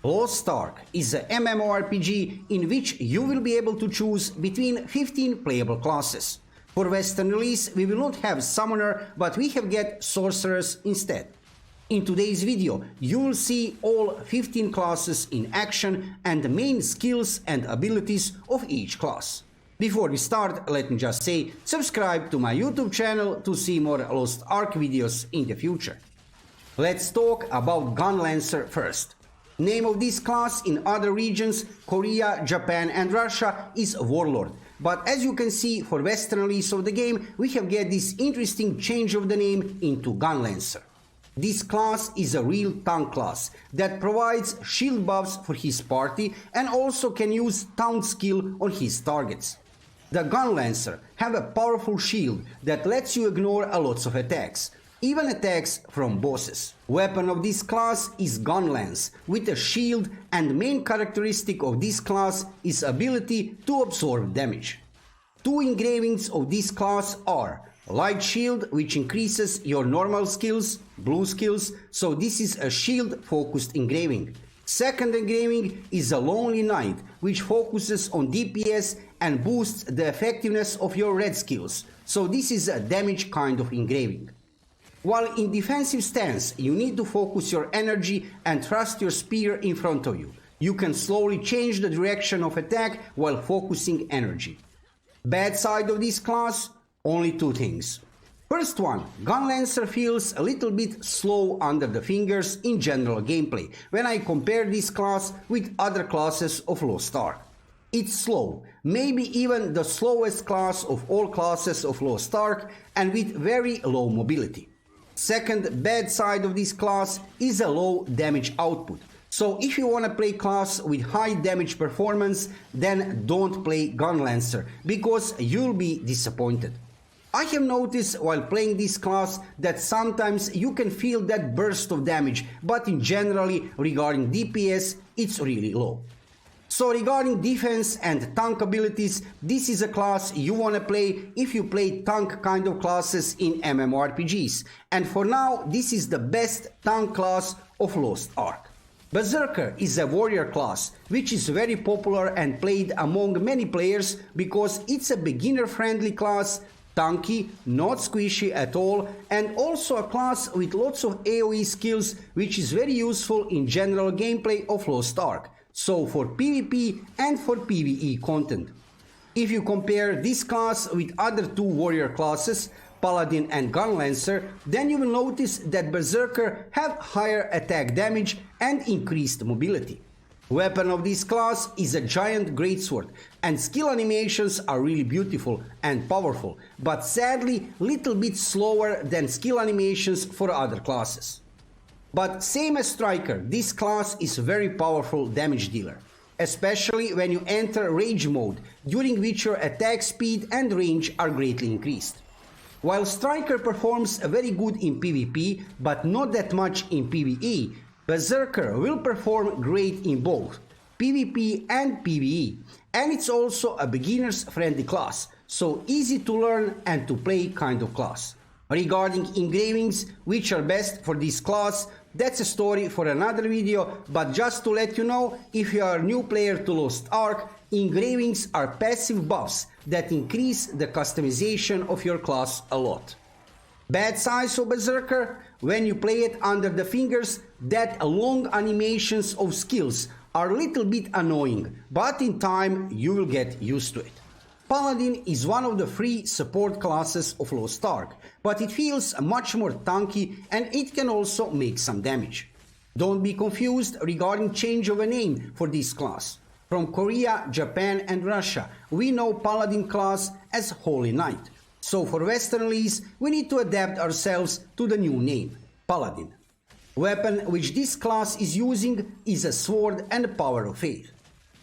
Lost Ark is a MMORPG in which you will be able to choose between 15 playable classes. For Western release, we will not have Summoner, but we have get Sorceress instead. In today's video, you will see all 15 classes in action and the main skills and abilities of each class. Before we start, let me just say, subscribe to my YouTube channel to see more Lost Ark videos in the future. Let's talk about Gunlancer first. Name of this class in other regions, Korea, Japan and Russia, is Warlord. But as you can see, for Western release of the game, we have get this interesting change of the name into Gunlancer. This class is a real tank class that provides shield buffs for his party and also can use taunt skill on his targets. The Gunlancer have a powerful shield that lets you ignore a lot of attacks, even attacks from bosses. Weapon of this class is Gunlance with a shield, and main characteristic of this class is ability to absorb damage. Two engravings of this class are Light Shield, which increases your normal skills, blue skills, so this is a shield focused engraving. Second engraving is a Lonely Knight, which focuses on DPS and boosts the effectiveness of your red skills, so this is a damage kind of engraving. While in defensive stance, you need to focus your energy and thrust your spear in front of you. You can slowly change the direction of attack while focusing energy. Bad side of this class? Only two things. First one, Gunlancer feels a little bit slow under the fingers in general gameplay when I compare this class with other classes of Lost Ark. It's slow, maybe even the slowest class of all classes of Lost Ark, and with very low mobility. Second bad side of this class is a low damage output. So if you want to play class with high damage performance, then don't play Gunlancer, because you'll be disappointed. I have noticed while playing this class that sometimes you can feel that burst of damage, but in generally regarding DPS, it's really low. So regarding defense and tank abilities, this is a class you wanna play if you play tank kind of classes in MMORPGs. And for now, this is the best tank class of Lost Ark. Berserker is a warrior class, which is very popular and played among many players because it's a beginner-friendly class, tanky, not squishy at all, and also a class with lots of AoE skills, which is very useful in general gameplay of Lost Ark. So for PvP and for PvE content. If you compare this class with other two warrior classes, Paladin and Gunlancer, then you will notice that Berserker have higher attack damage and increased mobility. Weapon of this class is a giant greatsword, and skill animations are really beautiful and powerful, but sadly little bit slower than skill animations for other classes. But same as Striker, this class is a very powerful damage dealer, especially when you enter Rage mode, during which your attack speed and range are greatly increased. While Striker performs very good in PvP, but not that much in PvE, Berserker will perform great in both PvP and PvE, and it's also a beginner's friendly class, so easy to learn and to play kind of class. Regarding engravings, which are best for this class, that's a story for another video, but just to let you know, if you are a new player to Lost Ark, engravings are passive buffs that increase the customization of your class a lot. Bad side of Berserker, when you play it under the fingers, that long animations of skills are a little bit annoying, but in time you will get used to it. Paladin is one of the free support classes of Lost Ark, but it feels much more tanky and it can also make some damage. Don't be confused regarding change of a name for this class. From Korea, Japan and Russia, we know Paladin class as Holy Knight. So for Western release, we need to adapt ourselves to the new name, Paladin. Weapon which this class is using is a sword and power of faith.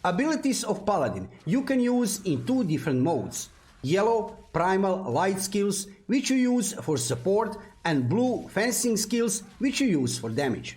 Abilities of Paladin you can use in two different modes: yellow, primal, light skills, which you use for support, and blue, fencing skills, which you use for damage.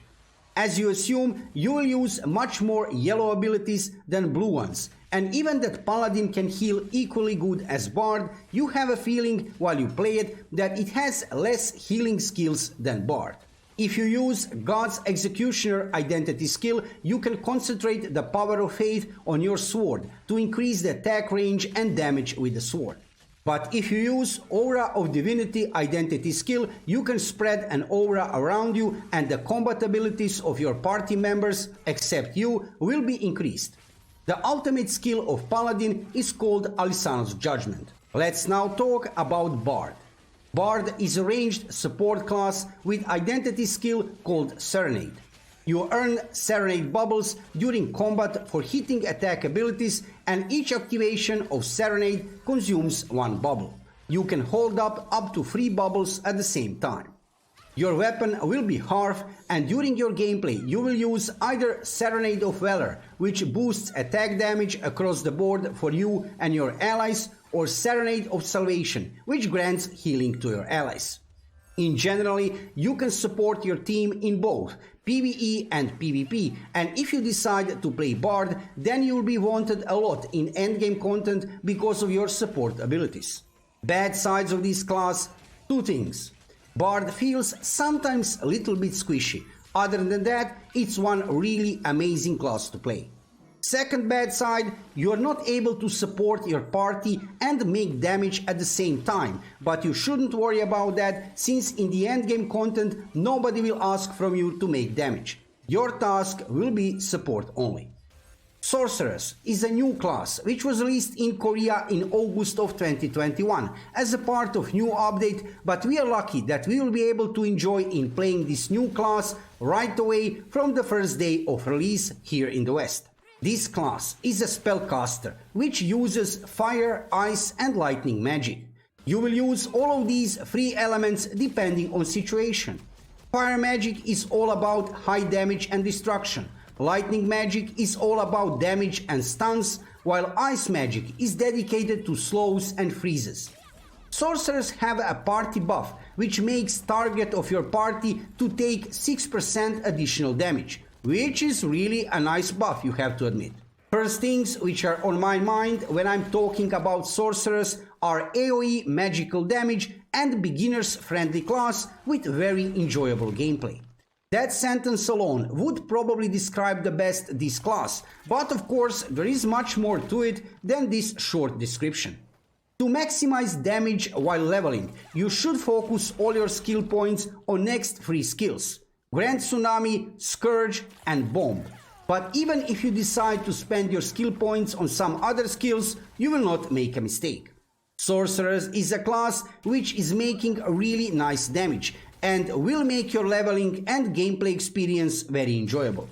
As you assume, you will use much more yellow abilities than blue ones, and even that Paladin can heal equally good as Bard, you have a feeling while you play it that it has less healing skills than Bard. If you use God's Executioner identity skill, you can concentrate the power of faith on your sword to increase the attack range and damage with the sword. But if you use Aura of Divinity identity skill, you can spread an aura around you and the combat abilities of your party members, except you, will be increased. The ultimate skill of Paladin is called Alisano's Judgment. Let's now talk about Bard. Bard is a ranged support class with identity skill called Serenade. You earn Serenade bubbles during combat for hitting attack abilities, and each activation of Serenade consumes one bubble. You can hold up to 3 bubbles at the same time. Your weapon will be Harf, and during your gameplay you will use either Serenade of Valor, which boosts attack damage across the board for you and your allies, or Serenade of Salvation, which grants healing to your allies. In general, you can support your team in both PvE and PvP, and if you decide to play Bard, then you will be wanted a lot in endgame content because of your support abilities. Bad sides of this class: 2 things. Bard feels sometimes a little bit squishy. Other than that, it's one really amazing class to play. Second bad side, you are not able to support your party and make damage at the same time, but you shouldn't worry about that, since in the endgame content nobody will ask from you to make damage. Your task will be support only. Sorceress is a new class which was released in Korea in August of 2021 as a part of new update, but we are lucky that we will be able to enjoy in playing this new class right away from the first day of release here in the West. This class is a spellcaster which uses fire, ice and lightning magic. You will use all of these 3 elements depending on situation. Fire magic is all about high damage and destruction. Lightning magic is all about damage and stuns, while ice magic is dedicated to slows and freezes. Sorcerers have a party buff which makes target of your party to take 6% additional damage, which is really a nice buff, you have to admit. First things which are on my mind when I'm talking about Sorcerers are AoE magical damage and beginners friendly class with very enjoyable gameplay. That sentence alone would probably describe the best this class, but of course there is much more to it than this short description. To maximize damage while leveling, you should focus all your skill points on next 3 skills: Grand Tsunami, Scourge and Bomb. But even if you decide to spend your skill points on some other skills, you will not make a mistake. Sorceress is a class which is making a really nice damage and will make your leveling and gameplay experience very enjoyable.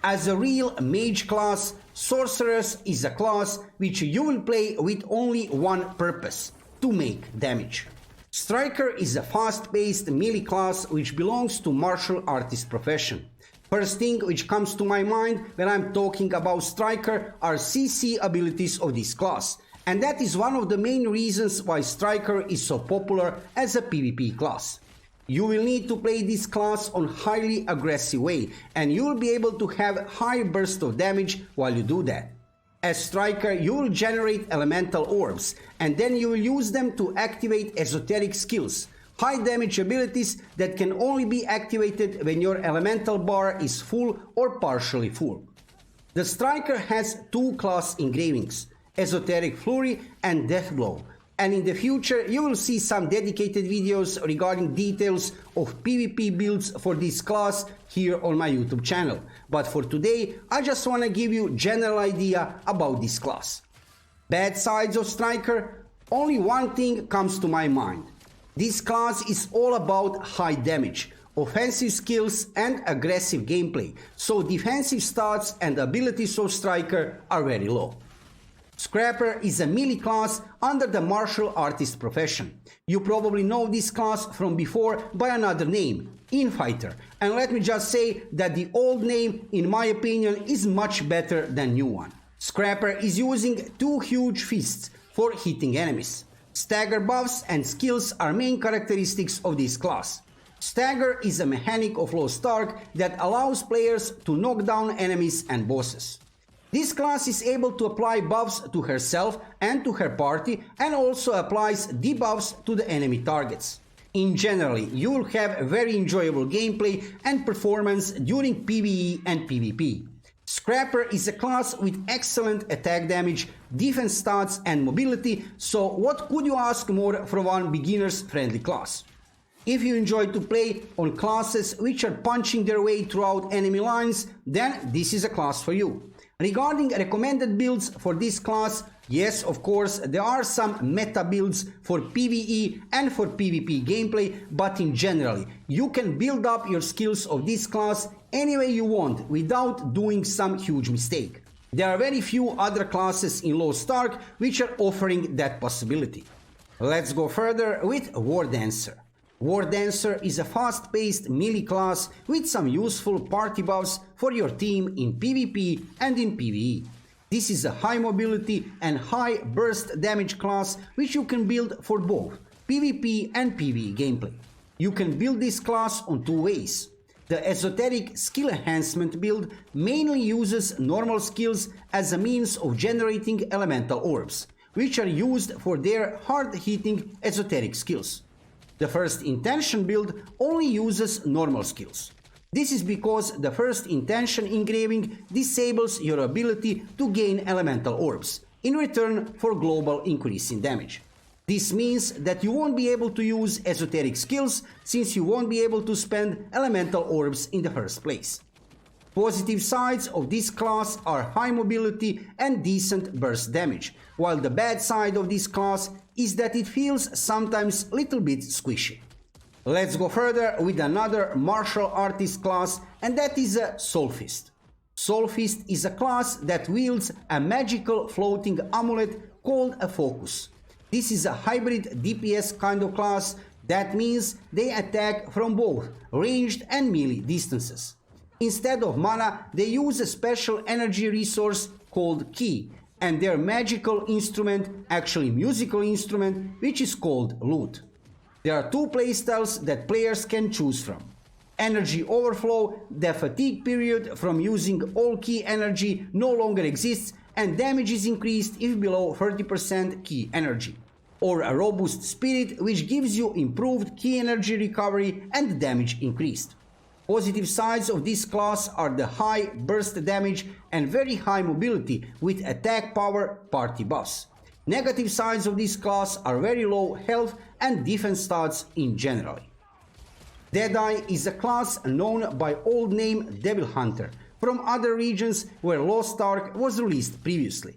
As a real mage class, Sorceress is a class which you will play with only one purpose: to make damage. Striker is a fast-paced melee class which belongs to martial artist profession. First thing which comes to my mind when I'm talking about Striker are CC abilities of this class, and that is one of the main reasons why Striker is so popular as a PvP class. You will need to play this class on highly aggressive way, and you will be able to have high burst of damage while you do that. As Striker, you will generate elemental orbs, and then you will use them to activate esoteric skills, high damage abilities that can only be activated when your elemental bar is full or partially full. The Striker has 2 class engravings: Esoteric Flurry and Deathblow, and in the future you will see some dedicated videos regarding details of PvP builds for this class here on my YouTube channel. But for today, I just want to give you general idea about this class. Bad sides of Striker: only one thing comes to my mind. This class is all about high damage, offensive skills and aggressive gameplay, so defensive stats and abilities of Striker are very low. Scrapper is a melee class under the martial artist profession. You probably know this class from before by another name, Infighter, and let me just say that the old name, in my opinion, is much better than new one. Scrapper is using 2 huge fists for hitting enemies. Stagger buffs and skills are main characteristics of this class. Stagger is a mechanic of Lost Ark that allows players to knock down enemies and bosses. This class is able to apply buffs to herself and to her party, and also applies debuffs to the enemy targets. In general, you will have very enjoyable gameplay and performance during PvE and PvP. Scrapper is a class with excellent attack damage, defense stats and mobility, so what could you ask more from one beginner's friendly class? If you enjoy to play on classes which are punching their way throughout enemy lines, then this is a class for you. Regarding recommended builds for this class, yes, of course, there are some meta builds for PvE and for PvP gameplay, but in general, you can build up your skills of this class any way you want without doing some huge mistake. There are very few other classes in Lost Ark which are offering that possibility. Let's go further with Wardancer. Wardancer is a fast-paced melee class with some useful party buffs for your team in PvP and in PvE. This is a high mobility and high burst damage class which you can build for both PvP and PvE gameplay. You can build this class on two ways. The esoteric skill enhancement build mainly uses normal skills as a means of generating elemental orbs, which are used for their hard-hitting esoteric skills. The first intention build only uses normal skills. This is because the first intention engraving disables your ability to gain elemental orbs, in return for global increase in damage. This means that you won't be able to use esoteric skills since you won't be able to spend elemental orbs in the first place. Positive sides of this class are high mobility and decent burst damage, while the bad side of this class is that it feels sometimes a little bit squishy. Let's go further with another martial artist class, and that is a Soulfist. Soulfist is a class that wields a magical floating amulet called a focus. This is a hybrid DPS kind of class, that means they attack from both ranged and melee distances. Instead of mana, they use a special energy resource called Ki, and their magical instrument, actually musical instrument, which is called Lute. There are two playstyles that players can choose from. Energy Overflow, the fatigue period from using all Ki energy no longer exists and damage is increased if below 30% Ki energy. Or a Robust Spirit, which gives you improved Ki energy recovery and damage increased. Positive sides of this class are the high burst damage and very high mobility with attack power party buffs. Negative sides of this class are very low health and defense stats in general. Deadeye is a class known by old name Devilhunter from other regions where Lost Ark was released previously.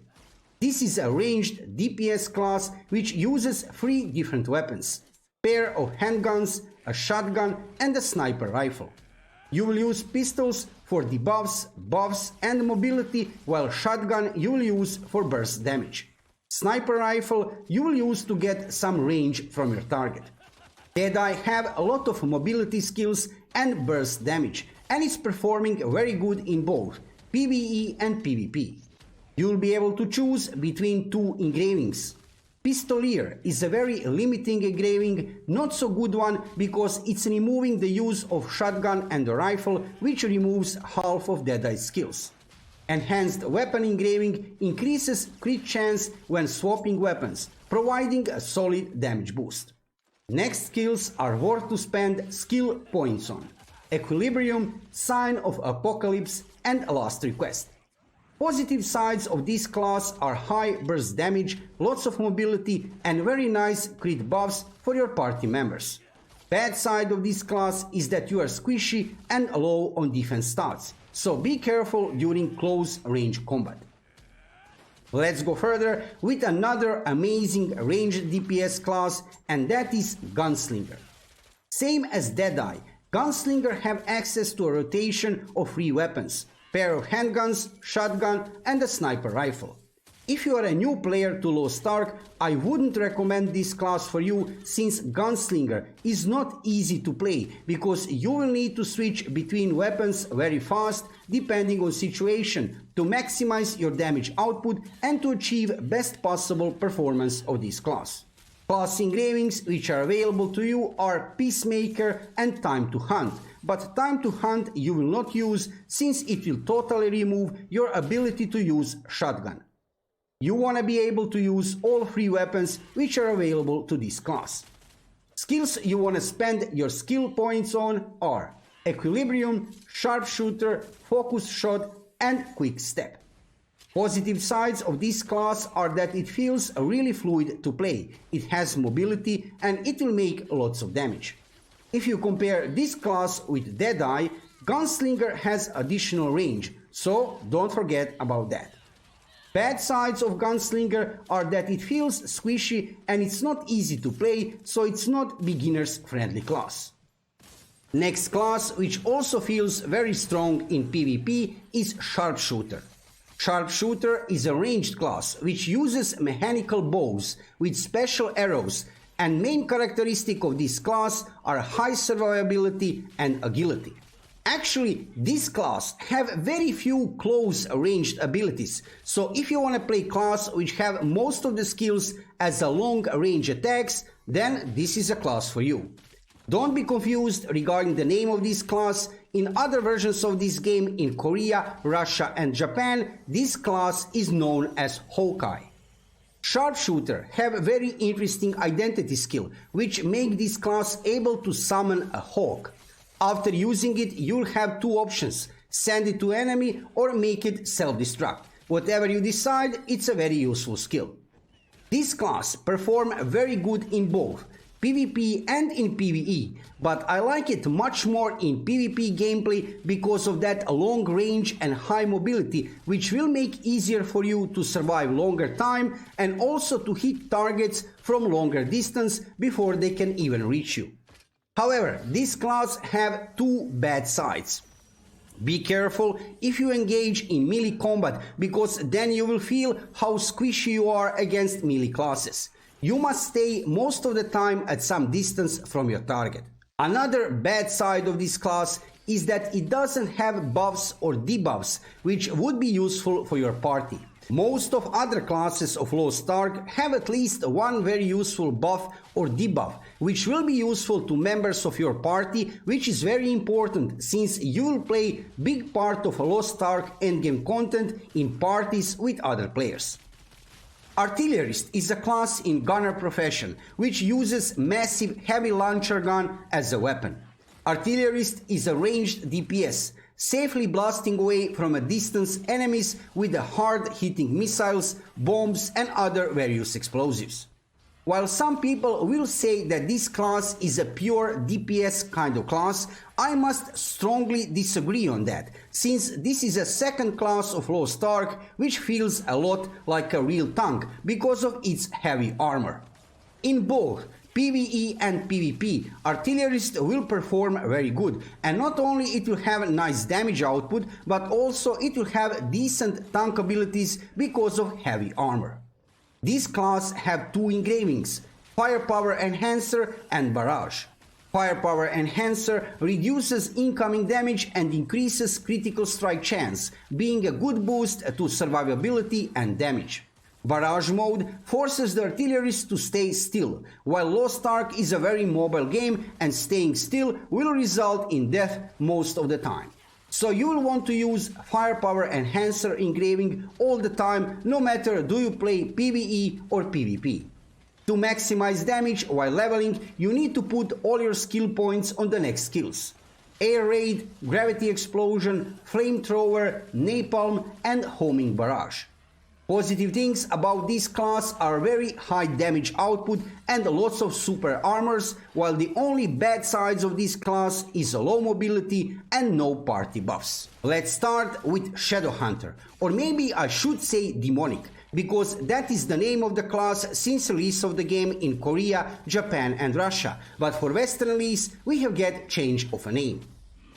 This is a ranged DPS class which uses 3 different weapons, pair of handguns, a shotgun and a sniper rifle. You will use pistols for debuffs, buffs and mobility, while shotgun you will use for burst damage. Sniper rifle you will use to get some range from your target. Deadeye have a lot of mobility skills and burst damage, and is performing very good in both PvE and PvP. You will be able to choose between 2 engravings. Pistolier is a very limiting engraving, not so good one because it's removing the use of shotgun and the rifle, which removes half of Deadeye's skills. Enhanced weapon engraving increases crit chance when swapping weapons, providing a solid damage boost. Next skills are worth to spend skill points on: Equilibrium, Sign of Apocalypse and Last Request. Positive sides of this class are high burst damage, lots of mobility and very nice crit buffs for your party members. Bad side of this class is that you are squishy and low on defense stats, so be careful during close range combat. Let's go further with another amazing ranged DPS class, and that is Gunslinger. Same as Deadeye, Gunslinger have access to a rotation of 3 weapons, pair of handguns, shotgun and a sniper rifle. If you are a new player to Lost Ark, I wouldn't recommend this class for you since Gunslinger is not easy to play because you will need to switch between weapons very fast depending on situation to maximize your damage output and to achieve best possible performance of this class. Class engravings which are available to you are Peacemaker and Time to Hunt, but Time to Hunt you will not use since it will totally remove your ability to use shotgun. You want to be able to use all 3 weapons which are available to this class. Skills you want to spend your skill points on are Equilibrium, Sharpshooter, Focus Shot, and Quick Step. Positive sides of this class are that it feels really fluid to play, it has mobility, and it will make lots of damage. If you compare this class with Deadeye, Gunslinger has additional range, so don't forget about that. Bad sides of Gunslinger are that it feels squishy and it's not easy to play, so it's not beginner's friendly class. Next class, which also feels very strong in PvP, is Sharpshooter. Sharpshooter is a ranged class which uses mechanical bows with special arrows, and main characteristic of this class are high survivability and agility. Actually, this class have very few close ranged abilities, so if you want to play class which have most of the skills as a long range attacks, then this is a class for you. Don't be confused regarding the name of this class. In other versions of this game in Korea, Russia and Japan, this class is known as Hawkeye. Sharpshooter have a very interesting identity skill, which make this class able to summon a hawk. After using it, you'll have two options: send it to enemy or make it self-destruct. Whatever you decide, it's a very useful skill. This class perform very good in both PvP and in PvE, but I like it much more in PvP gameplay because of that long range and high mobility, which will make easier for you to survive longer time and also to hit targets from longer distance before they can even reach you. However, this class have two bad sides. Be careful if you engage in melee combat, because then you will feel how squishy you are against melee classes. You must stay most of the time at some distance from your target. Another bad side of this class is that it doesn't have buffs or debuffs, which would be useful for your party. Most of other classes of Lost Ark have at least one very useful buff or debuff, which will be useful to members of your party, which is very important since you will play big part of Lost Ark endgame content in parties with other players. Artillerist is a class in gunner profession, which uses massive heavy launcher gun as a weapon. Artillerist is a ranged DPS, safely blasting away from a distance enemies with the hard-hitting missiles, bombs and other various explosives. While some people will say that this class is a pure DPS kind of class, I must strongly disagree on that, since this is a second class of Lost Ark which feels a lot like a real tank because of its heavy armor. In both PvE and PvP, Artillerist will perform very good, and not only it will have nice damage output, but also it will have decent tank abilities because of heavy armor. This class have two engravings: Firepower Enhancer and Barrage. Firepower Enhancer reduces incoming damage and increases critical strike chance, being a good boost to survivability and damage. Barrage mode forces the Artillerist to stay still, while Lost Ark is a very mobile game and staying still will result in death most of the time. So you will want to use Firepower Enhancer engraving all the time, no matter do you play PvE or PvP. To maximize damage while leveling, you need to put all your skill points on the next skills: Air Raid, Gravity Explosion, Flamethrower, Napalm and Homing Barrage. Positive things about this class are very high damage output and lots of super armors, while the only bad sides of this class is low mobility and no party buffs. Let's start with Shadowhunter, or maybe I should say Demonic, because that is the name of the class since release of the game in Korea, Japan and Russia, but for Western release we have get change of a name.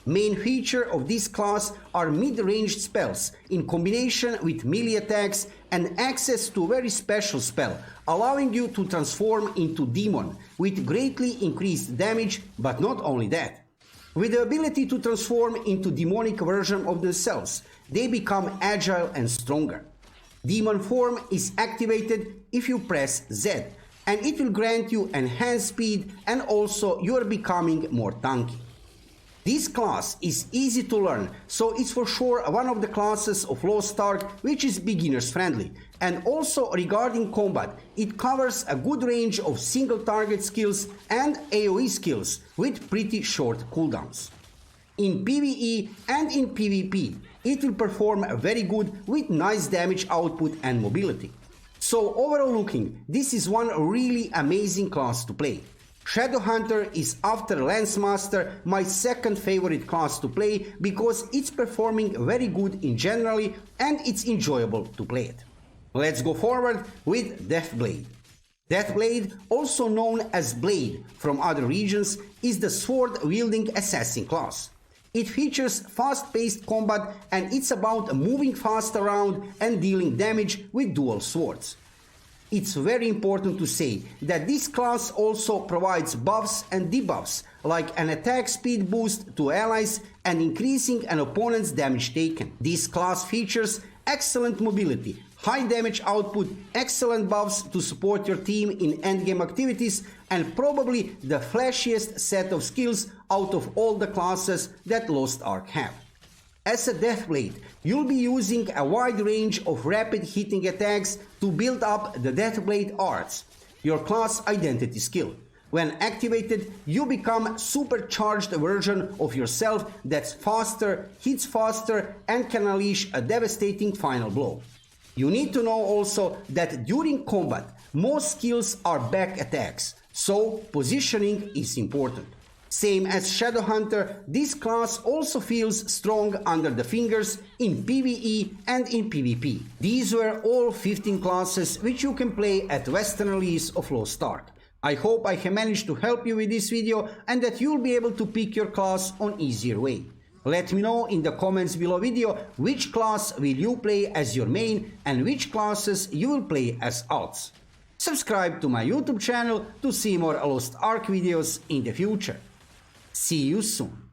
Main feature of this class are mid-ranged spells in combination with melee attacks and access to a very special spell, allowing you to transform into demon with greatly increased damage, but not only that. With the ability to transform into demonic version of themselves, they become agile and stronger. Demon form is activated if you press Z, and it will grant you enhanced speed and also you are becoming more tanky. This class is easy to learn, so it's for sure one of the classes of Lost Ark which is beginners friendly. And also regarding combat, it covers a good range of single target skills and AoE skills with pretty short cooldowns. In PvE and in PvP, it will perform very good with nice damage output and mobility. So overall looking, this is one really amazing class to play. Shadowhunter is after Lancemaster my second favorite class to play because it's performing very good in generally and it's enjoyable to play it. Let's go forward with Deathblade. Deathblade, also known as Blade from other regions, is the sword-wielding assassin class. It features fast-paced combat and it's about moving fast around and dealing damage with dual swords. It's very important to say that this class also provides buffs and debuffs, like an attack speed boost to allies and increasing an opponent's damage taken. This class features excellent mobility, high damage output, excellent buffs to support your team in endgame activities, and probably the flashiest set of skills out of all the classes that Lost Ark have. As a Deathblade, you'll be using a wide range of rapid hitting attacks to build up the Deathblade arts, your class identity skill. When activated, you become a supercharged version of yourself that's faster, hits faster, and can unleash a devastating final blow. You need to know also that during combat, most skills are back attacks, so positioning is important. Same as Shadowhunter, this class also feels strong under the fingers in PvE and in PvP. These were all 15 classes which you can play at Western release of Lost Ark. I hope I have managed to help you with this video and that you'll be able to pick your class on easier way. Let me know in the comments below video which class will you play as your main and which classes you will play as alts. Subscribe to my YouTube channel to see more Lost Ark videos in the future. See you soon.